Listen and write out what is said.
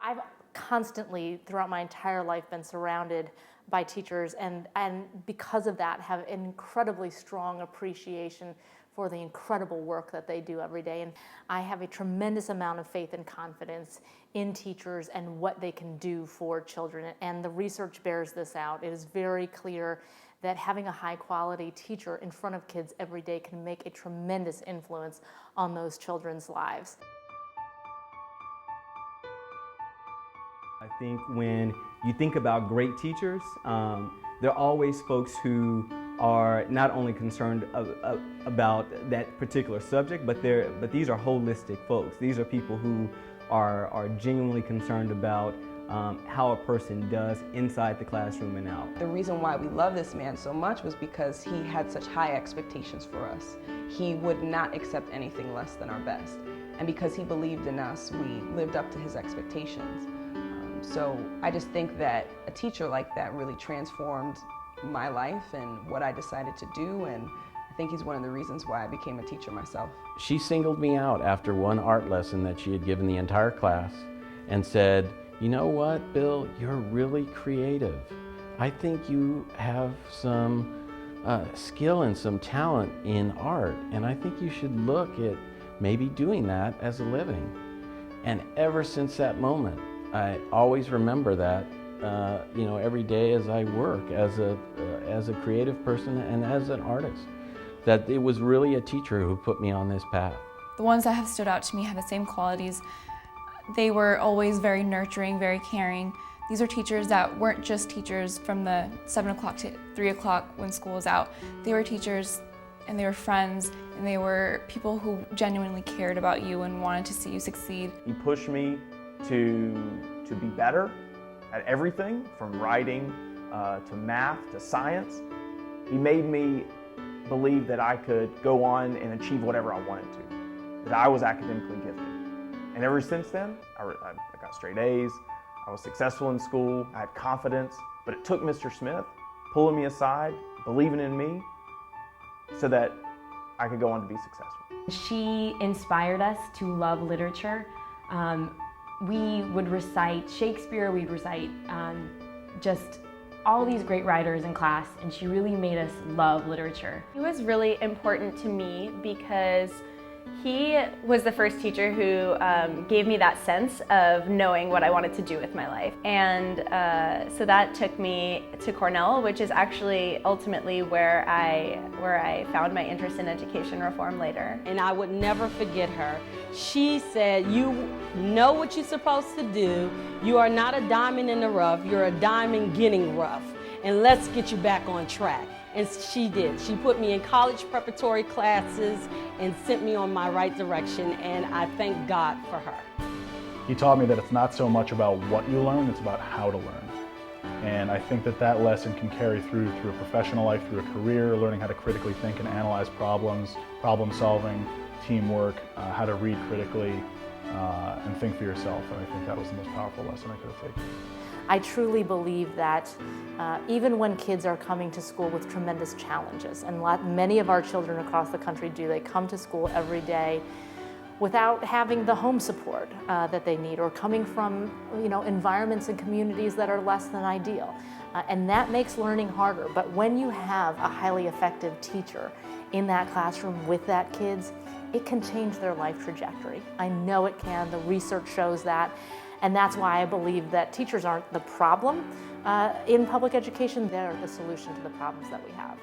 I've constantly, throughout my entire life, been surrounded by teachers, and because of that, have an incredibly strong appreciation for the incredible work that they do every day. And I have a tremendous amount of faith and confidence in teachers and what they can do for children. And the research bears this out. It is very clear that having a high-quality teacher in front of kids every day can make a tremendous influence on those children's lives. I think when you think about great teachers, there are always folks who are not only concerned about that particular subject, but these are holistic folks. These are people who are genuinely concerned about how a person does inside the classroom and out. The reason why we love this man so much was because he had such high expectations for us. He would not accept anything less than our best. And because he believed in us, we lived up to his expectations. So I just think that a teacher like that really transformed my life and what I decided to do, and I think he's one of the reasons why I became a teacher myself. She singled me out after one art lesson that she had given the entire class and said, "You know what, Bill, you're really creative. I think you have some skill and some talent in art, and I think you should look at maybe doing that as a living." And ever since that moment, I always remember that, every day as I work as a creative person and as an artist, that it was really a teacher who put me on this path. The ones that have stood out to me have the same qualities. They were always very nurturing, very caring. These are teachers that weren't just teachers from the 7 o'clock to 3 o'clock when school was out. They were teachers and they were friends, and they were people who genuinely cared about you and wanted to see you succeed. He pushed me to be better at everything, from writing to math to science. He made me believe that I could go on and achieve whatever I wanted to, that I was academically gifted. And ever since then, I got straight A's, I was successful in school, I had confidence, but it took Mr. Smith pulling me aside, believing in me, so that I could go on to be successful. She inspired us to love literature. We would recite Shakespeare, we'd recite just all these great writers in class, and she really made us love literature. He was really important to me because he was the first teacher who gave me that sense of knowing what I wanted to do with my life. And so that took me to Cornell, which is actually ultimately where I found my interest in education reform later. And I would never forget her. She said, "You know what you're supposed to do. You are not a diamond in the rough, you're a diamond getting rough. And let's get you back on track." And she did. She put me in college preparatory classes and sent me on my right direction, and I thank God for her. He taught me that it's not so much about what you learn, it's about how to learn. And I think that lesson can carry through a professional life, through a career, learning how to critically think and analyze problems, problem solving, teamwork, how to read critically, and think for yourself. And I think that was the most powerful lesson I could have taken. I truly believe that even when kids are coming to school with tremendous challenges, and many of our children across the country do, they come to school every day without having the home support that they need, or coming from environments and communities that are less than ideal. And that makes learning harder. But when you have a highly effective teacher in that classroom with that kids, it can change their life trajectory. I know it can. The research shows that. And that's why I believe that teachers aren't the problem in public education. They're the solution to the problems that we have.